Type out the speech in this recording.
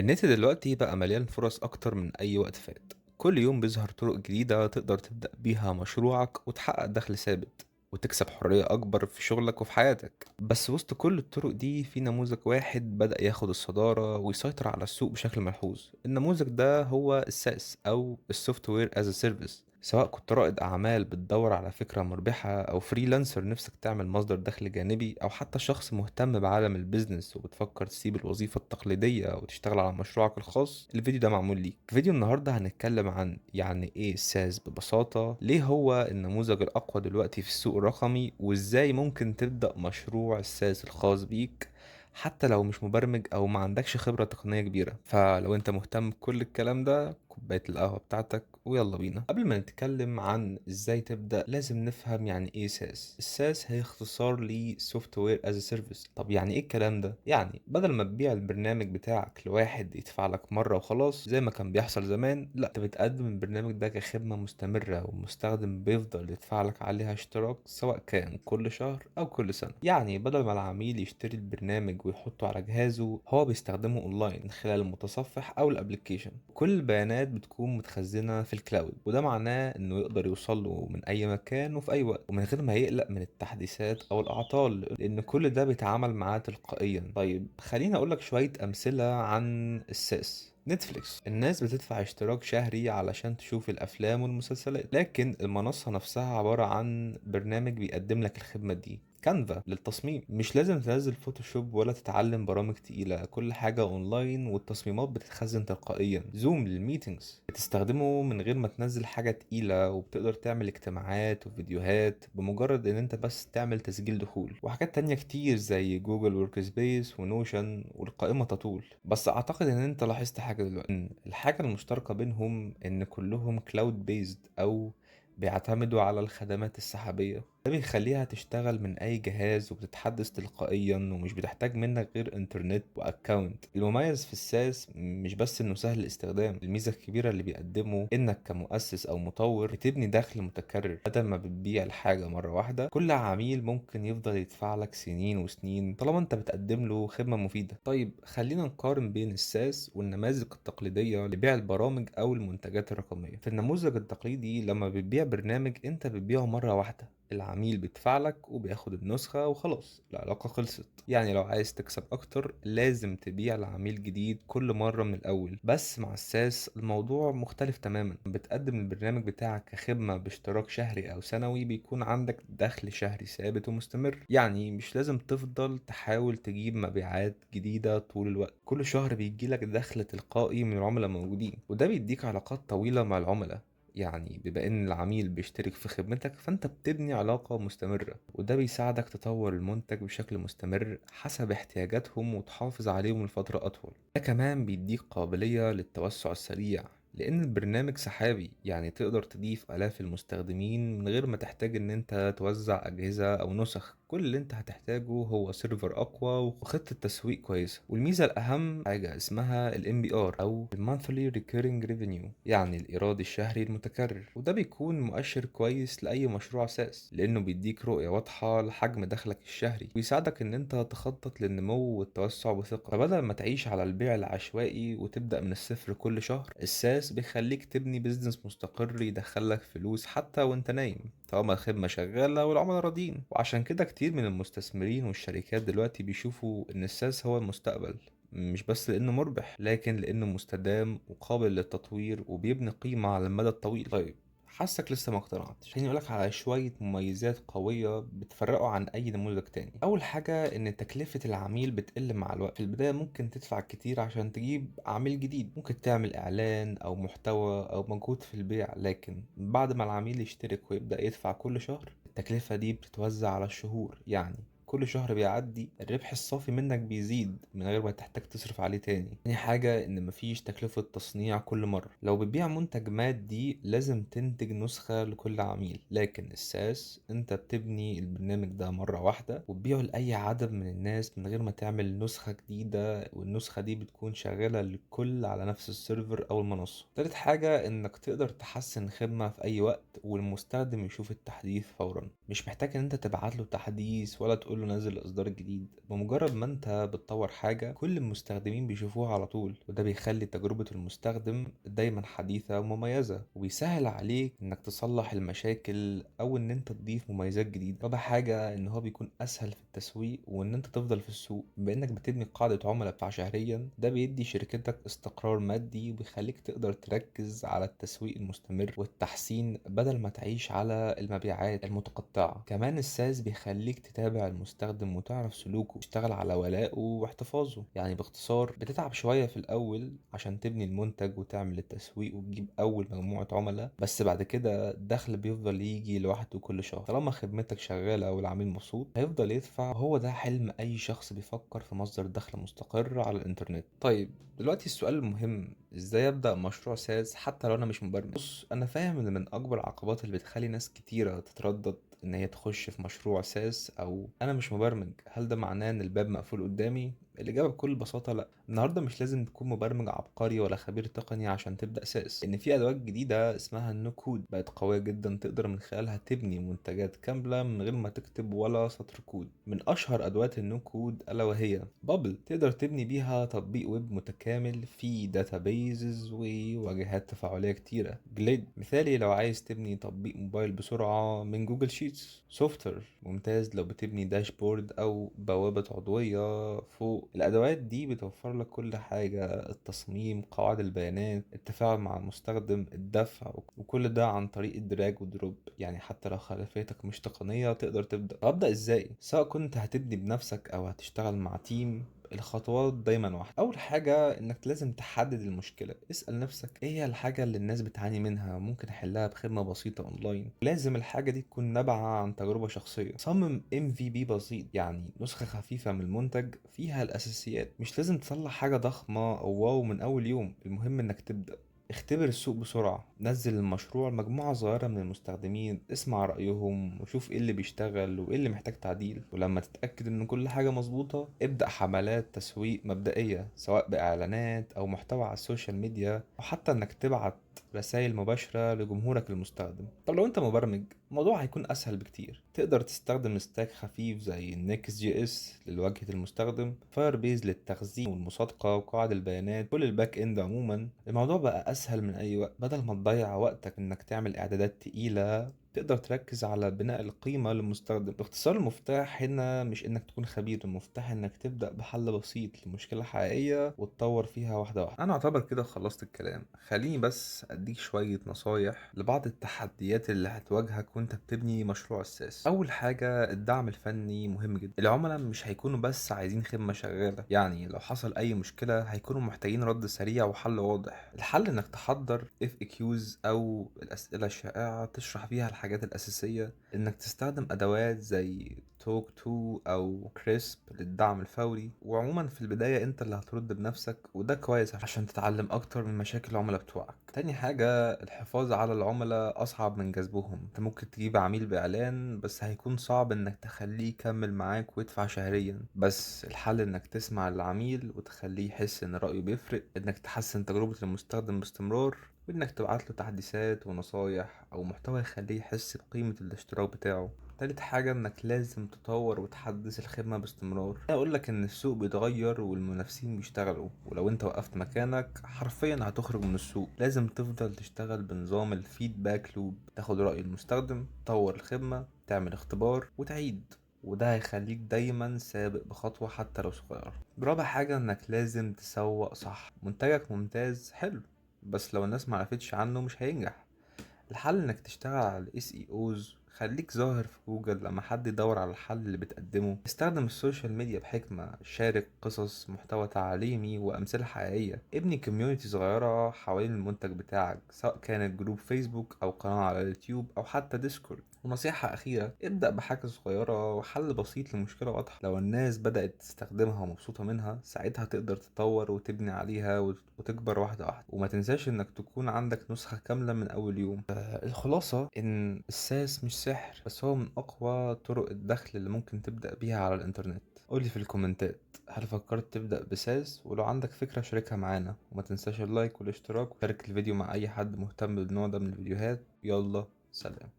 النت دلوقتي بقى مليان فرص أكتر من أي وقت فات. كل يوم بيظهر طرق جديدة تقدر تبدأ بيها مشروعك وتحقق دخل ثابت وتكسب حرية أكبر في شغلك وفي حياتك. بس وسط كل الطرق دي في نموذج واحد بدأ ياخد الصدارة ويسيطر على السوق بشكل ملحوظ. النموذج ده هو الساس أو السوفت وير از سيرفيس. سواء كنت رائد أعمال بتدور على فكرة مربحة أو فريلانسر نفسك تعمل مصدر دخل جانبي أو حتى شخص مهتم بعالم البيزنس وبتفكر تسيب الوظيفة التقليدية وتشتغل على مشروعك الخاص، الفيديو ده معمول ليك. في فيديو النهاردة هنتكلم عن يعني إيه الساس ببساطة، ليه هو النموذج الأقوى دلوقتي في السوق الرقمي، وإزاي ممكن تبدأ مشروع الساس الخاص بيك حتى لو مش مبرمج أو ما عندكش خبرة تقنية كبيرة. فلو أنت مهتم بكل الكلام ده، كوباية القهوة بتاعتك ويلا بينا. قبل ما نتكلم عن ازاي تبدأ لازم نفهم يعني ايه ساس. الساس هي اختصار ل Software as a Service. طب يعني ايه الكلام ده؟ يعني بدل ما تبيع البرنامج بتاعك لواحد يدفع لك مرة وخلاص زي ما كان بيحصل زمان، لا، انت بتقدم البرنامج ده كخدمة مستمرة والمستخدم بيفضل يدفع لك عليها اشتراك سواء كان كل شهر او كل سنة. يعني بدل ما العميل يشتري البرنامج ويحطه على جهازه، هو بيستخدمه اونلاين من خلال المتصفح او الابليكيشن. كل البيانات بتكون متخزنة في الكلاود، وده معناه انه يقدر يوصل له من اي مكان وفي اي وقت ومن غير ما يقلق من التحديثات او الاعطال، لان كل ده بيتعامل معاه تلقائيا. طيب خليني اقول لك شوية امثلة عن الساس. نتفليكس، الناس بتدفع اشتراك شهري علشان تشوف الافلام والمسلسلات، لكن المنصة نفسها عبارة عن برنامج بيقدم لك الخدمة دي. كانفا للتصميم، مش لازم تنزل فوتوشوب ولا تتعلم برامج تقيلة، كل حاجة اونلاين والتصميمات بتتخزن تلقائيا. زوم للميتينجز، بتستخدمه من غير ما تنزل حاجة تقيلة وبتقدر تعمل اجتماعات وفيديوهات بمجرد ان انت بس تعمل تسجيل دخول. وحاجات تانية كتير زي جوجل ورك سبيس ونوشن، والقائمة تطول. بس اعتقد ان انت لاحظت حاجة دلوقتي، إن الحاجة المشتركة بينهم ان كلهم كلاود بيزد او بيعتمدوا على الخدمات السحابية. ده بيخليها تشتغل من أي جهاز وبتتحدث تلقائيا ومش بتحتاج منك غير إنترنت وأكاونت. المميز في الساس مش بس إنه سهل الاستخدام، الميزة الكبيرة اللي بيقدمه إنك كمؤسس أو مطور بتبني دخل متكرر بدل ما بتبيع الحاجة مرة واحدة. كل عميل ممكن يفضل يدفع لك سنين وسنين طالما أنت بتقدم له خدمة مفيدة. طيب خلينا نقارن بين الساس والنماذج التقليدية لبيع البرامج أو المنتجات الرقمية. في النموذج التقليدي لما بتبيع برنامج أنت بتبيعه مرة واحدة، العميل بيدفع لك وبياخد النسخة وخلاص العلاقة خلصت. يعني لو عايز تكسب أكتر لازم تبيع لعميل جديد كل مرة من الأول. بس مع الساس الموضوع مختلف تماما، بتقدم البرنامج بتاعك كخدمة باشتراك شهري أو سنوي، بيكون عندك دخل شهري ثابت ومستمر. يعني مش لازم تفضل تحاول تجيب مبيعات جديدة طول الوقت، كل شهر بيجيلك دخل تلقائي من العملاء موجودين، وده بيديك علاقات طويلة مع العملاء. يعني بما ان العميل بيشترك في خدمتك فانت بتبني علاقة مستمرة، وده بيساعدك تطور المنتج بشكل مستمر حسب احتياجاتهم وتحافظ عليهم لفترة اطول. ده كمان بيديك قابلية للتوسع السريع، لان البرنامج سحابي، يعني تقدر تضيف الاف المستخدمين من غير ما تحتاج ان انت توزع اجهزة او نسخ. كل اللي انت هتحتاجه هو سيرفر اقوى وخطة تسويق كويسة. والميزة الاهم حاجة اسمها ال MBR او ال Monthly Recurring Revenue، يعني الايراد الشهري المتكرر. وده بيكون مؤشر كويس لاي مشروع ساس، لانه بيديك رؤية واضحة لحجم دخلك الشهري ويساعدك ان انت تخطط للنمو والتوسع بثقة. فبدل ما تعيش على البيع العشوائي وتبدأ من الصفر كل شهر، الساس بيخليك تبني بيزنس مستقر يدخلك فلوس حتى وانت نايم طالما الخدمة شغالة والعملاء راضيين. وعشان كده كتير من المستثمرين والشركات دلوقتي بيشوفوا إن الساس هو المستقبل، مش بس لأنه مربح لكن لأنه مستدام وقابل للتطوير وبيبني قيمة على المدى الطويل. طيب حاسك لسه ما اقتنعتش، خليني اقولك على شوية مميزات قوية بتفرقه عن اي نموذج تاني. اول حاجة ان تكلفة العميل بتقل مع الوقت. في البداية ممكن تدفع كتير عشان تجيب عميل جديد، ممكن تعمل اعلان او محتوى او مجهود في البيع، لكن بعد ما العميل يشترك ويبدأ يدفع كل شهر التكلفة دي بتتوزع على الشهور. يعني كل شهر بيعدي الربح الصافي منك بيزيد من غير ما تحتاج تصرف عليه تاني. تاني حاجة ان مفيش تكلفة تصنيع كل مرة. لو بتبيع منتج مادي لازم تنتج نسخة لكل عميل، لكن الساس انت بتبني البرنامج ده مرة واحدة وتبيعه لأي عدد من الناس من غير ما تعمل نسخة جديدة، والنسخة دي بتكون شغالة للكل على نفس السيرفر او المنصة. تالت حاجة انك تقدر تحسن خدمة في اي وقت والمستخدم يشوف التحديث فورا، مش محتاج ان انت تبعت له تحديث ولا تقول كله نازل الاصدار الجديد، بمجرد ما انت بتطور حاجة كل المستخدمين بيشوفوها على طول، وده بيخلي تجربة المستخدم دايما حديثة ومميزة، وبيسهل عليك انك تصلح المشاكل او ان انت تضيف مميزات جديدة. رابع حاجة ان هو بيكون اسهل في التسويق وان انت تفضل في السوق، بانك بتبني قاعدة عملاء بتاع شهريا. ده بيدي شركتك استقرار مادي وبيخليك تقدر تركز على التسويق المستمر والتحسين بدل ما تعيش على المبيعات المتقطعة. كمان الساس بيخليك تتابع المستخدم وتعرف سلوكه، تشتغل على ولائه واحتفاظه. يعني باختصار بتتعب شوية في الأول عشان تبني المنتج وتعمل التسويق وتجيب أول مجموعة عملاء، بس بعد كده الدخل بيفضل يجي لوحده كل شهر. طالما خدمتك شغالة والعميل مبسوط هيفضل يدفع. هو ده حلم أي شخص بيفكر في مصدر دخل مستقر على الإنترنت. طيب دلوقتي السؤال المهم، ازاي ابدا مشروع ساس حتى لو انا مش مبرمج؟ بص، انا فاهم ان من اكبر العقبات اللي بتخلي ناس كتيره تتردد ان هي تخش في مشروع ساس او انا مش مبرمج، هل ده معناه ان الباب مقفول قدامي؟ الاجابه بكل بساطه لا. النهارده مش لازم تكون مبرمج عبقري ولا خبير تقني عشان تبدا ساس، ان في ادوات جديده اسمها النو كود بقت قويه جدا تقدر من خلالها تبني منتجات كامله من غير ما تكتب ولا سطر كود. من اشهر ادوات النو كود الا وهي بابل، تقدر تبني بيها تطبيق ويب متكامل فيه داتابيزز وواجهات تفاعليه كتيره. جليد مثالي لو عايز تبني تطبيق موبايل بسرعه من جوجل شيتس. سوفتر ممتاز لو بتبني داشبورد او بوابه عضويه فوق. الادوات دي بتوفر لك كل حاجه: التصميم، قواعد البيانات، التفاعل مع المستخدم، الدفع، وكل ده عن طريق الدراج والدروب. يعني حتى لو خلفيتك مش تقنيه تقدر تبدا. ابدا ازاي؟ سواء كنت هتبني بنفسك او هتشتغل مع تيم، الخطوات دايما واحدة. أول حاجة إنك لازم تحدد المشكلة. اسأل نفسك إيه هي الحاجة اللي الناس بتعاني منها، ممكن أحلها بخدمة بسيطة أونلاين. لازم الحاجة دي تكون نابعة عن تجربة شخصية. صمم MVP بسيط، يعني نسخة خفيفة من المنتج فيها الأساسيات. مش لازم تطلع حاجة ضخمة أو واو من أول يوم، المهم إنك تبدأ. اختبر السوق بسرعة، نزل المشروع لمجموعة صغيرة من المستخدمين، اسمع رأيهم وشوف ايه اللي بيشتغل وايه اللي محتاج تعديل. ولما تتأكد ان كل حاجة مظبوطة ابدأ حملات تسويق مبدئية، سواء بإعلانات أو محتوى على السوشيال ميديا، أو حتى إنك تبعت رسائل مباشرة لجمهورك المستخدم. طب لو انت مبرمج الموضوع هيكون اسهل بكتير. تقدر تستخدم ستاك خفيف زي النكست جي اس لواجهة المستخدم، فاير بيز للتخزين والمصادقة، وقواعد البيانات، كل الباك اند. عموما الموضوع بقى اسهل من اي وقت. بدل ما تضيع وقتك انك تعمل اعدادات تقيلة تقدر تركز على بناء القيمة للمستخدم. باختصار المفتاح هنا مش انك تكون خبير، المفتاح انك تبدأ بحل بسيط لمشكلة حقيقية وتطور فيها واحدة واحدة. انا اعتبر كده خلصت الكلام، خليني بس اديك شوية نصايح لبعض التحديات اللي هتواجهك وانت بتبني مشروع اساسي. اول حاجة، الدعم الفني مهم جدا. العملاء مش هيكونوا بس عايزين خدمة شغالة، يعني لو حصل اي مشكلة هيكونوا محتاجين رد سريع وحل واضح. الحل انك تحضر FAQs او الاسئلة الشائعة تشرح فيها الحاجات الاساسية، انك تستخدم ادوات زي توك تو او كريسب للدعم الفوري. وعموما في البداية انت اللي هترد بنفسك، وده كويس عشان تتعلم اكتر من مشاكل العملاء بتوعك. تاني حاجة، الحفاظ على العملاء اصعب من جذبهم. انت ممكن تجيب عميل باعلان بس هيكون صعب انك تخليه يكمل معاك ويدفع شهريا. بس الحل انك تسمع للعميل وتخليه يحس ان رأيه بيفرق، انك تحسن تجربة المستخدم باستمرار، وانك تبعت له تحديثات ونصايح او محتوى يخليه يحس بقيمة الاشتراك بتاعه. تالت حاجة، انك لازم تطور وتحدث الخدمة باستمرار. اقول لك ان السوق بيتغير والمنافسين بيشتغلوا، ولو انت وقفت مكانك حرفيا هتخرج من السوق. لازم تفضل تشتغل بنظام الفيدباك لوب، تاخد رأي المستخدم، تطور الخدمة، تعمل اختبار وتعيد، وده هيخليك دايما سابق بخطوة حتى لو صغيرة. رابع حاجة، انك لازم تسوق صح. منتجك ممتاز حلو، بس لو الناس معرفتش عنه مش هينجح. الحل انك تشتغل على الاس اي اوز، خليك ظاهر في جوجل لما حد يدور على الحل اللي بتقدمه. استخدم السوشيال ميديا بحكمة، شارك قصص، محتوى تعليمي وامثلة حقيقية. ابني كوميونيتي صغيرة حوالين المنتج بتاعك، سواء كانت جروب فيسبوك او قناة على اليوتيوب او حتى ديسكورد. ونصيحة أخيرة، ابدأ بحاجة صغيرة وحل بسيط لمشكلة واضحة. لو الناس بدأت تستخدمها ومبسوطة منها ساعتها تقدر تطور وتبني عليها وتكبر واحدة واحدة. وما تنساش إنك تكون عندك نسخة كاملة من أول يوم. الخلاصة إن الساس مش سحر، بس هو من أقوى طرق الدخل اللي ممكن تبدأ بيها على الإنترنت. قولي في الكومنتات هل فكرت تبدأ بساس، ولو عندك فكرة شاركها معانا. وما تنساش اللايك والاشتراك وشارك الفيديو مع أي حد مهتم بالنوع ده من الفيديوهات. يلا سلام.